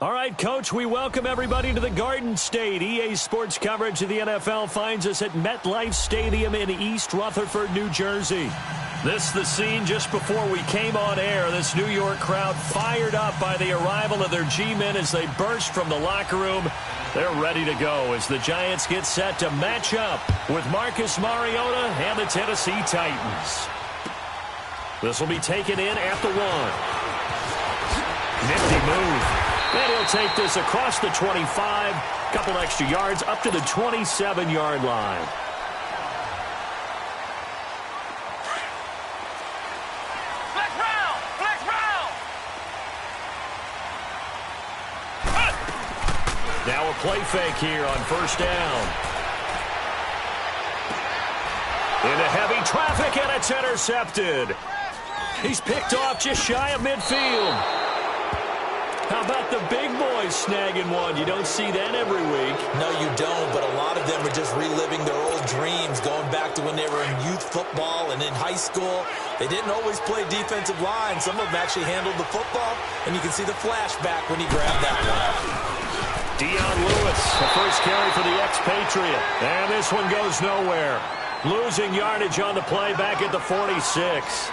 All right, Coach, we welcome everybody to the Garden State. EA Sports coverage of the NFL finds us at MetLife Stadium in East Rutherford, New Jersey. This is the scene just before we came on air. This New York crowd fired up by the arrival of their G-men as they burst from the locker room. They're ready to go as the Giants get set to match up with Marcus Mariota and the Tennessee Titans. This will be taken in at the 1. Nifty move. And he'll take this across the 25, couple extra yards up to the 27-yard line. Now a play fake here on first down. Into heavy traffic, and it's intercepted. He's picked off just shy of midfield. How about the big boys snagging one? You don't see that every week. No, you don't, but a lot of them are just reliving their old dreams, going back to when they were in youth football and in high school. They didn't always play defensive line. Some of them actually handled the football, and you can see the flashback when he grabbed that one. Dion Lewis, the first carry for the expatriate. And this one goes nowhere. Losing yardage on the play back at the 46.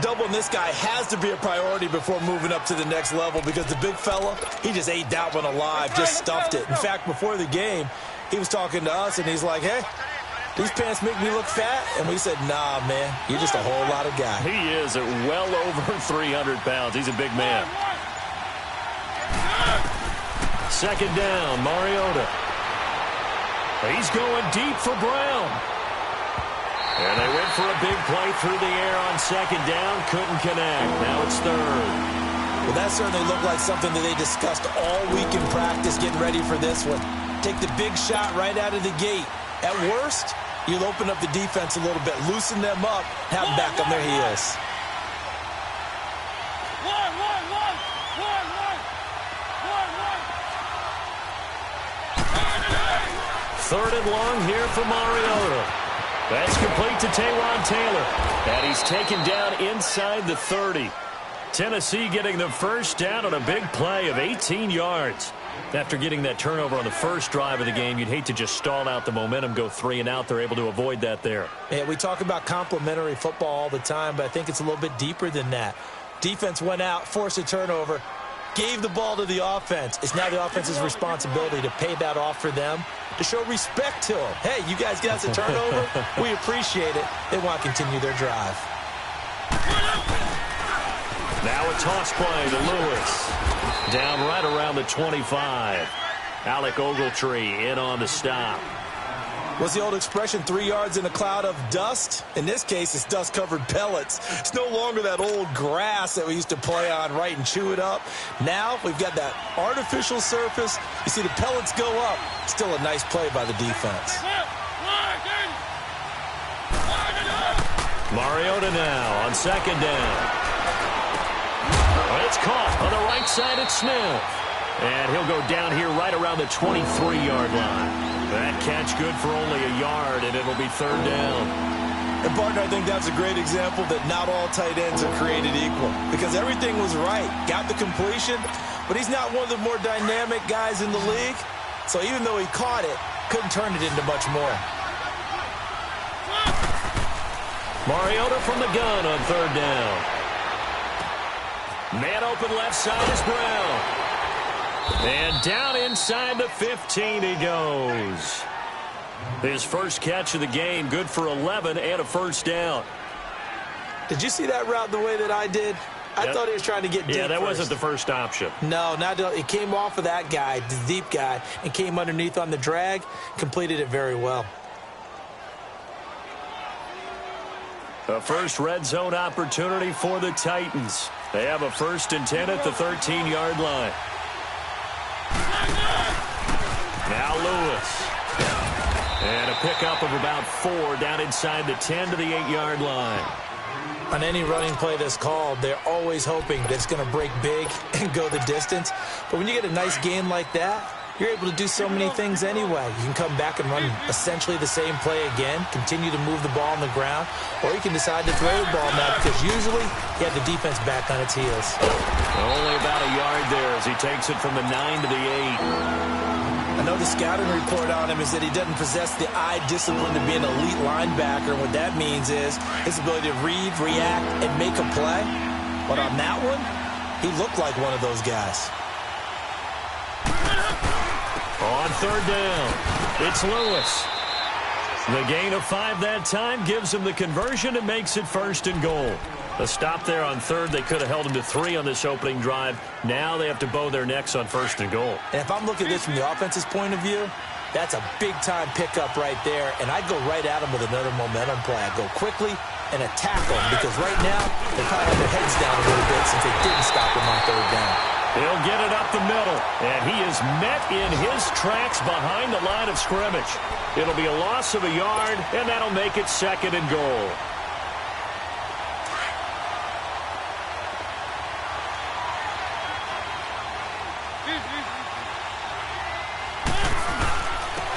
Doubling this guy has to be a priority before moving up to the next level because the big fella, he just ate that one alive, just stuffed it. In fact, before the game, he was talking to us, and he's like, hey, these pants make me look fat? And we said, nah, man, you're just a whole lot of guy. He is at well over 300 pounds. He's a big man. Second down, Mariota. He's going deep for Brown. And they went for a big play through the air on second down. Couldn't connect. Now it's third. Well, that certainly looked like something that they discussed all week in practice getting ready for this one. Take the big shot right out of the gate. At worst, you'll open up the defense a little bit, loosen them up, have them back on their heels. Third and long here for Mariota. That's complete to Taywan Taylor. And he's taken down inside the 30. Tennessee getting the first down on a big play of 18 yards. After getting that turnover on the first drive of the game, you'd hate to just stall out the momentum, go 3 and out. They're able to avoid that there. Yeah, we talk about complementary football all the time, but I think it's a little bit deeper than that. Defense went out, forced a turnover, gave the ball to the offense. It's now the offense's responsibility to pay that off for them, to show respect to them. Hey, you guys got us a turnover. We appreciate it. They want to continue their drive. Now a toss play to Lewis. Down right around the 25. Alec Ogletree in on the stop. What's the old expression, 3 yards in a cloud of dust? In this case, it's dust-covered pellets. It's no longer that old grass that we used to play on, right, and chew it up. Now we've got that artificial surface. You see the pellets go up. Still a nice play by the defense. Mariota now on second down. It's caught on the right side at Smith. And he'll go down here right around the 23-yard line. That catch good for only a yard, and it'll be third down. And, partner, I think that's a great example that not all tight ends are created equal because everything was right. Got the completion, but he's not one of the more dynamic guys in the league. So even though he caught it, couldn't turn it into much more. Mariota from the gun on third down. Man open left side is Brown. And down inside the 15 he goes. His first catch of the game, good for 11 and a first down. Did you see that route the way that I did? I thought he was trying to get deep. Yeah, that wasn't the first option. No, it came off of that guy, the deep guy, and came underneath on the drag, completed it very well. A first red zone opportunity for the Titans. They have a 1st and 10 at the 13-yard line. Now Lewis. And a pickup of about 4 down inside the 10 to the 8-yard line. On any running play that's called, they're always hoping that it's going to break big and go the distance. But when you get a nice gain like that, you're able to do so many things anyway. You can come back and run essentially the same play again, continue to move the ball on the ground, or you can decide to throw the ball now because usually you have the defense back on its heels. Only about a yard there as he takes it from the 9 to the 8. I know the scouting report on him is that he doesn't possess the eye discipline to be an elite linebacker. And what that means is his ability to read, react, and make a play. But on that one, he looked like one of those guys. On third down, it's Lewis. The gain of 5 that time gives him the conversion and makes it 1st and goal. A stop there on third. They could have held him to 3 on this opening drive. Now they have to bow their necks on 1st and goal. And if I'm looking at this from the offense's point of view, that's a big-time pickup right there. And I'd go right at him with another momentum play. I'd go quickly and attack them because right now they probably have their heads down a little bit since they didn't stop him on third down. He'll get it up the middle, and he is met in his tracks behind the line of scrimmage. It'll be a loss of a yard, and that'll make it 2nd and goal.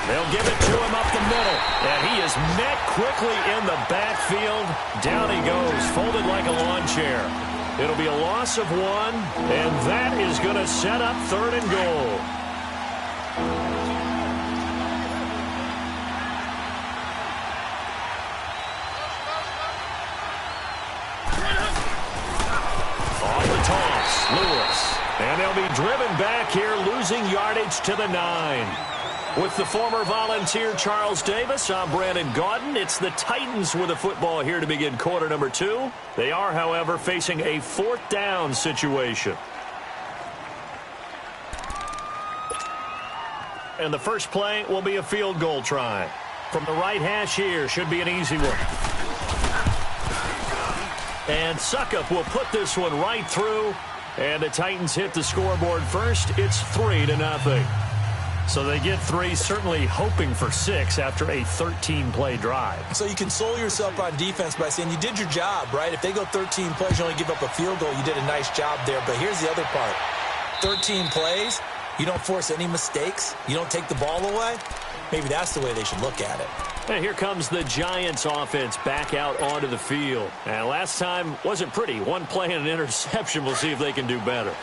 They'll give it to him up the middle, and he is met quickly in the backfield. Down he goes, folded like a lawn chair. It'll be a loss of 1, and that is going to set up 3rd and goal. Off the toss, Lewis. And they'll be driven back here, losing yardage to the 9. With the former Volunteer Charles Davis, I'm Brandon Gaudin. It's the Titans with the football here to begin quarter number 2. They are, however, facing a 4th down situation. And the first play will be a field goal try. From the right hash here, should be an easy one. And Suckup will put this one right through. And the Titans hit the scoreboard first. It's 3-0. So they get 3, certainly hoping for 6 after a 13-play drive. So you console yourself on defense by saying you did your job, right? If they go 13 plays, you only give up a field goal, you did a nice job there. But here's the other part. 13 plays, you don't force any mistakes, you don't take the ball away. Maybe that's the way they should look at it. And here comes the Giants offense back out onto the field. And last time wasn't pretty. 1 play and an interception. We'll see if they can do better.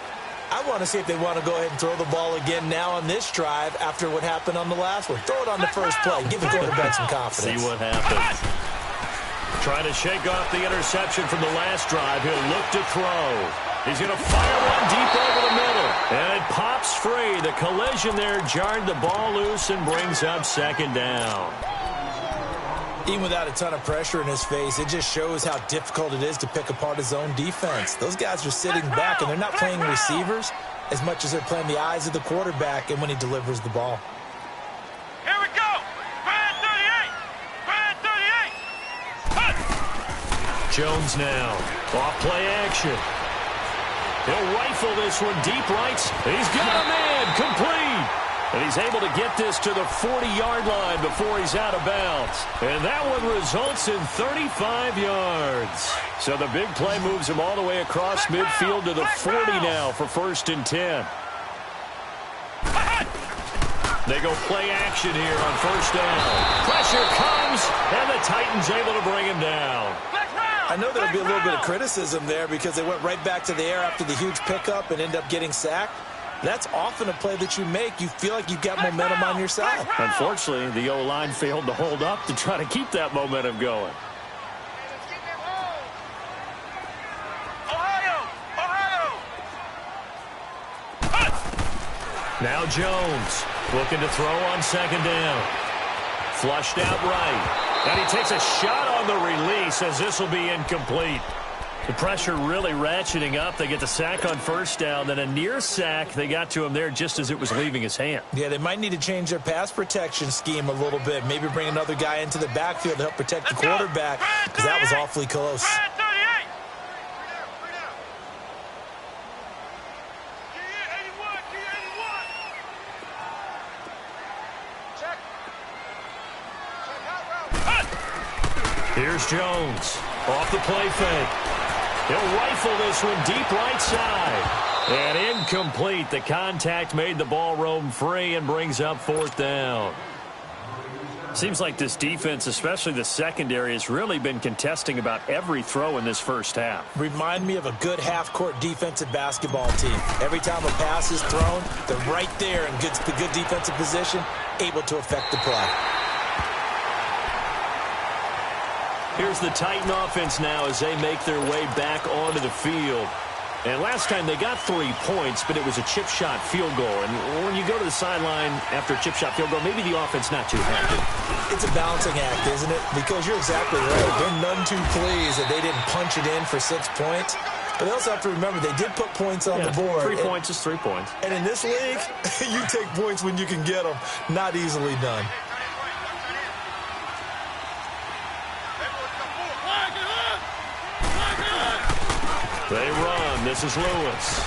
I want to see if they want to go ahead and throw the ball again now on this drive after what happened on the last one. Throw it on the first play. Give the quarterback some confidence. See what happens. Trying to shake off the interception from the last drive. He'll look to throw. He's going to fire one deep over the middle. And it pops free. The collision there jarred the ball loose and brings up 2nd down. Even without a ton of pressure in his face, it just shows how difficult it is to pick apart his own defense. Those guys are sitting back, and they're not playing receivers as much as they're playing the eyes of the quarterback and when he delivers the ball. Here we go! Brand 38! Brand 38! Jones now. Off play action. He'll rifle this one deep right. He's got a man complete. And he's able to get this to the 40-yard line before he's out of bounds. And that one results in 35 yards. So the big play moves him all the way across midfield to the 40 now for 1st and 10. They go play action here on 1st down. Pressure comes, and the Titans able to bring him down. I know there'll be a little bit of criticism there because they went right back to the air after the huge pickup and ended up getting sacked. That's often a play that you make. You feel like you've got momentum on your side. Unfortunately, the O-line failed to hold up to try to keep that momentum going. Now Jones looking to throw on 2nd down. Flushed out right. And he takes a shot on the release as this will be incomplete. The pressure really ratcheting up. They get the sack on 1st down, then a near sack. They got to him there just as it was leaving his hand. Yeah, they might need to change their pass protection scheme a little bit. Maybe bring another guy into the backfield to help protect the quarterback because that was awfully close. Here's Jones off the play fake. He'll rifle this one deep right side. And incomplete. The contact made the ball roam free and brings up 4th down. Seems like this defense, especially the secondary, has really been contesting about every throw in this first half. Remind me of a good half-court defensive basketball team. Every time a pass is thrown, they're right there in the good defensive position, able to affect the play. Here's the Titan offense now as they make their way back onto the field. And last time they got 3 points, but it was a chip shot field goal. And when you go to the sideline after a chip shot field goal, maybe the offense not too happy. It's a balancing act, isn't it? Because you're exactly right. They're none too pleased that they didn't punch it in for 6 points. But they also have to remember they did put points on the board. 3 points is 3 points. And in this league, you take points when you can get them. Not easily done. They run. This is Lewis.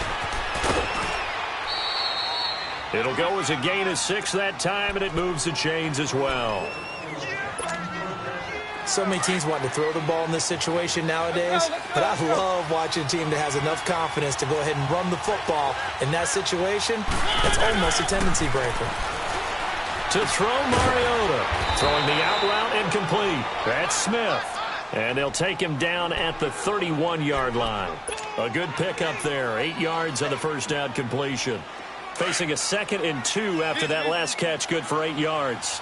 It'll go as a gain of 6 that time, and it moves the chains as well. So many teams want to throw the ball in this situation nowadays, but I love watching a team that has enough confidence to go ahead and run the football. In that situation, that's almost a tendency breaker. To throw, Mariota. Throwing the out route incomplete. That's Smith. And they'll take him down at the 31-yard line. A good pickup there. 8 yards on the first down completion. Facing a 2nd and 2 after that last catch. Good for 8 yards.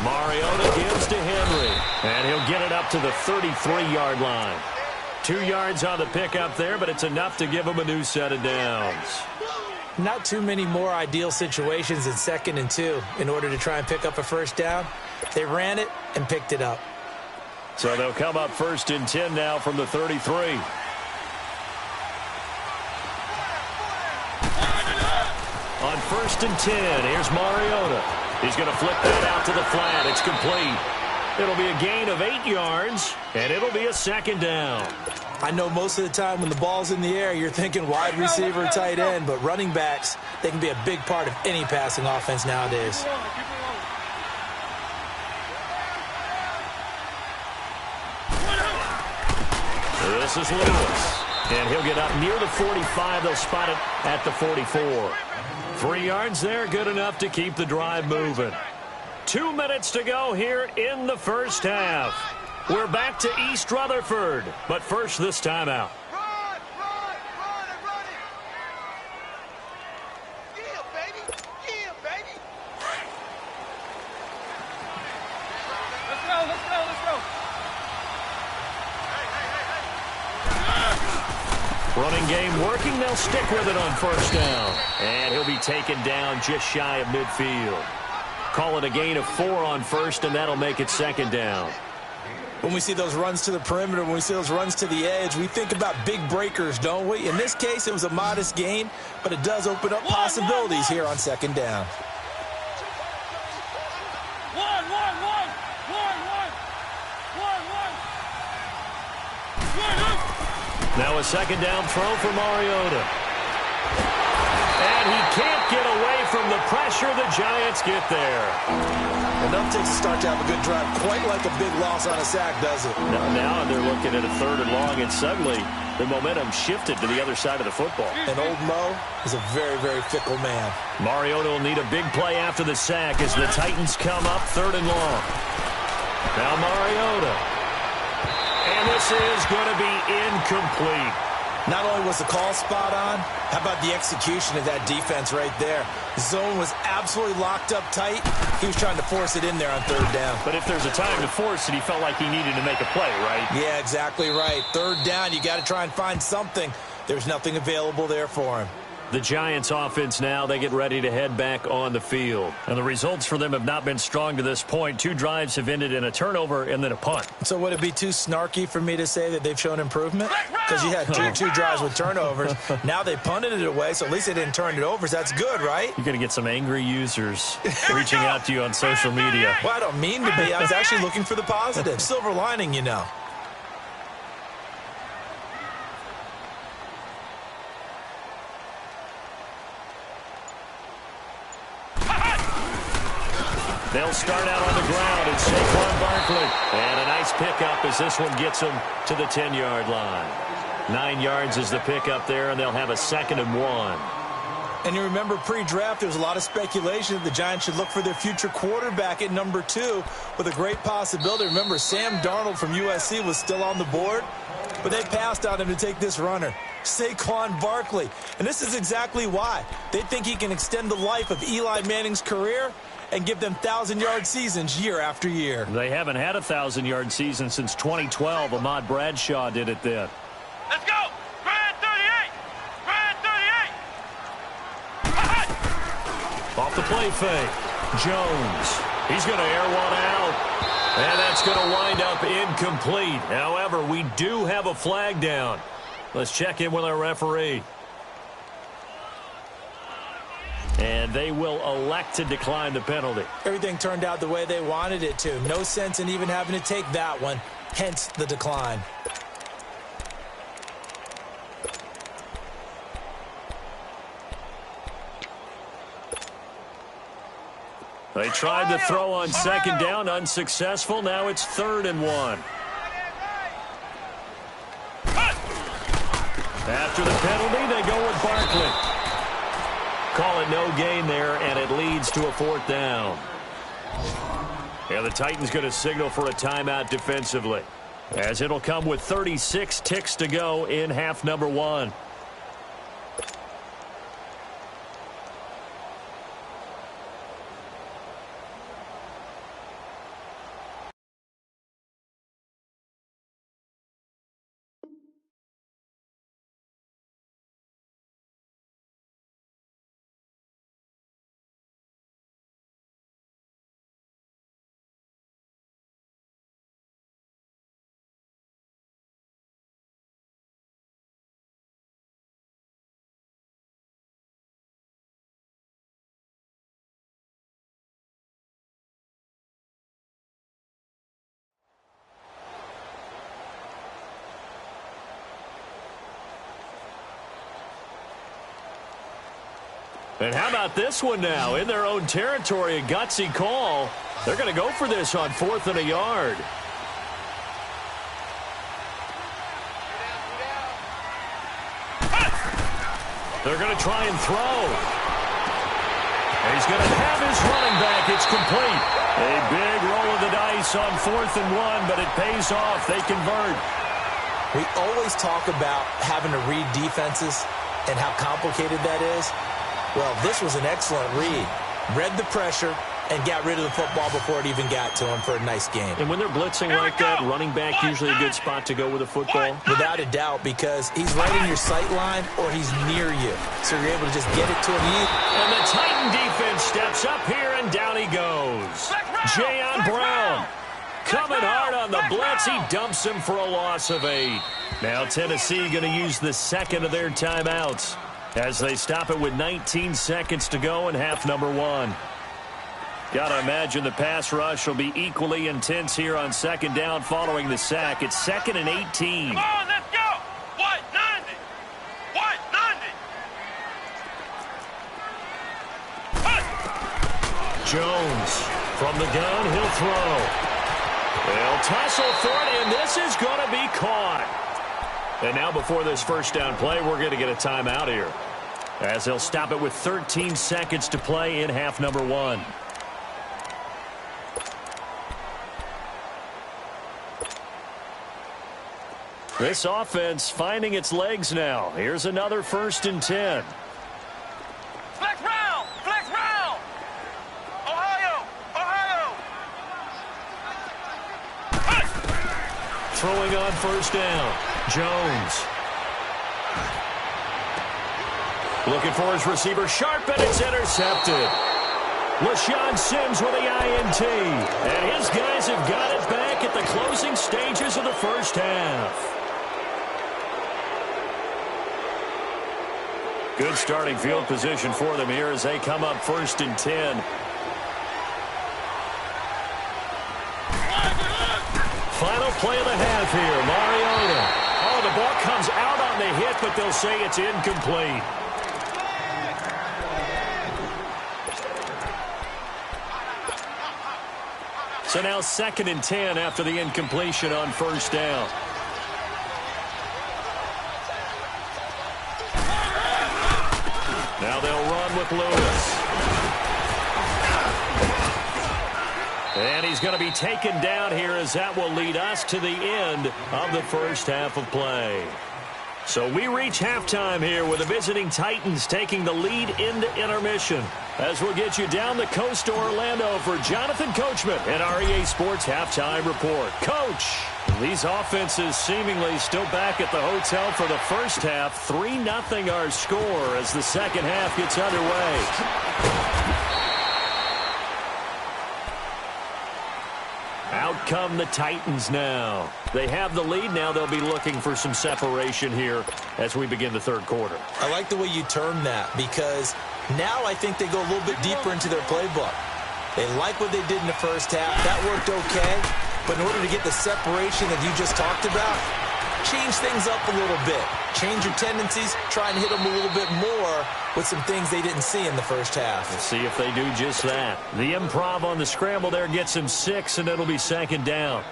Mariota gives to Henry. And he'll get it up to the 33-yard line. 2 yards on the pickup there, but it's enough to give him a new set of downs. Not too many more ideal situations in 2nd and 2 in order to try and pick up a first down. They ran it and picked it up. So they'll come up 1st and 10 now from the 33. On 1st and 10, here's Mariota. He's going to flip that out to the flat. It's complete. It'll be a gain of 8 yards, and it'll be a 2nd down. I know most of the time when the ball's in the air, you're thinking wide receiver, tight end, but running backs, they can be a big part of any passing offense nowadays. This is Lewis, and he'll get up near the 45. They'll spot it at the 44. 3 yards there, good enough to keep the drive moving. 2 minutes to go here in the first half. We're back to East Rutherford, but first this timeout. Run, run it. Yeah, baby. Let's go. Running game working. They'll stick with it on 1st down. And he'll be taken down just shy of midfield. Call it a gain of 4 on 1st, and that'll make it 2nd down. When we see those runs to the perimeter, when we see those runs to the edge, we think about big breakers, don't we? In this case, it was a modest gain, but it does open up possibilities here on 2nd down. One. Now a 2nd down throw for Mariota. And he can't get away from the pressure. The Giants get there. Enough takes a start to have a good drive, quite like a big loss on a sack, does it? Now they're looking at a 3rd and long, and suddenly the momentum shifted to the other side of the football. And old Mo is a very, very fickle man. Mariota will need a big play after the sack as the Titans come up 3rd and long. Now Mariota. And this is going to be incomplete. Not only was the call spot on, how about the execution of that defense right there? Zone was absolutely locked up tight. He was trying to force it in there on 3rd down. But if there's a time to force it, he felt like he needed to make a play, right? Yeah, exactly right. 3rd down, you got to try and find something. There's nothing available there for him. The Giants offense now, they get ready to head back on the field. And the results for them have not been strong to this point. 2 drives have ended in a turnover and then a punt. So would it be too snarky for me to say that they've shown improvement? Because you had two drives with turnovers. Now they punted it away, so at least they didn't turn it over. So that's good, right? You're going to get some angry users reaching out to you on social media. Well, I don't mean to be. I was actually looking for the positive. Silver lining, you know. They'll start out on the ground. It's Saquon Barkley. And a nice pickup as this one gets them to the 10-yard line. 9 yards is the pickup there, and they'll have a 2nd and 1. And you remember pre-draft, there was a lot of speculation that the Giants should look for their future quarterback at number 2 with a great possibility. Remember, Sam Darnold from USC was still on the board, but they passed on him to take this runner, Saquon Barkley. And this is exactly why. They think he can extend the life of Eli Manning's career and give them 1,000-yard seasons year after year. They haven't had a 1,000-yard season since 2012. Ahmad Bradshaw did it then. Let's go! Brad 38! Brad 38! Off the play fake. Jones. He's going to air one out. And that's going to wind up incomplete. However, we do have a flag down. Let's check in with our referee. And they will elect to decline the penalty. Everything turned out the way they wanted it to. No sense in even having to take that one, hence the decline. They tried to throw on 2nd down, unsuccessful. Now it's 3rd and 1. After the penalty, they go with Barkley. Call it no gain there, and it leads to a 4th down. Yeah, the Titans going to signal for a timeout defensively, as it'll come with 36 ticks to go in half number 1. And how about this one now? In their own territory, a gutsy call. They're going to go for this on 4th and a yard. They're going to try and throw. And he's going to have his running back. It's complete. A big roll of the dice on 4th and 1, but it pays off. They convert. We always talk about having to read defenses and how complicated that is. Well, this was an excellent read. Read the pressure and got rid of the football before it even got to him for a nice game. And when they're blitzing like that, running back usually a good spot to go with a football? Without a doubt, because he's right in your sight line or he's near you. So you're able to just get it to him. And the Titan defense steps up here, and down he goes. Jayon Brown coming hard on the blitz. He dumps him for a loss of 8. Now Tennessee going to use the 2nd of their timeouts as they stop it with 19 seconds to go in half number 1. Got to imagine the pass rush will be equally intense here on 2nd down following the sack. It's 2nd and 18. Come on, let's go! White 90! White 90! Jones from the gun, he'll throw. They'll tussle for it, and this is going to be caught. And now before this first down play, we're going to get a timeout here, as they'll stop it with 13 seconds to play in half number 1. This offense finding its legs now. Here's another 1st and 10. Flex round! Flex round! Ohio! Ohio! Throwing on 1st down. Jones. Looking for his receiver, Sharp, and it's intercepted. LaShawn Sims with the INT. And his guys have got it back at the closing stages of the first half. Good starting field position for them here as they come up 1st and 10. Final play of the half here, Mariota. Oh, the ball comes out on the hit, but they'll say it's incomplete. So now 2nd and 10 after the incompletion on first down. Now they'll run with Lewis. And he's going to be taken down here as that will lead us to the end of the first half of play. So we reach halftime here with the visiting Titans taking the lead into intermission. As we'll get you down the coast to Orlando for Jonathan Coachman and our EA Sports Halftime Report. Coach, these offenses seemingly still back at the hotel for the first half. 3-0 our score as the second half gets underway. Out come the Titans now. They have the lead. Now they'll be looking for some separation here as we begin the third quarter. I like the way you term that because now I think they go a little bit deeper into their playbook. They like what they did in the first half. That worked okay. But in order to get the separation that you just talked about, change things up a little bit. Change your tendencies. Try and hit them a little bit more with some things they didn't see in the first half. We'll see if they do just that. The improv on the scramble there gets him 6, and it'll be 2nd down.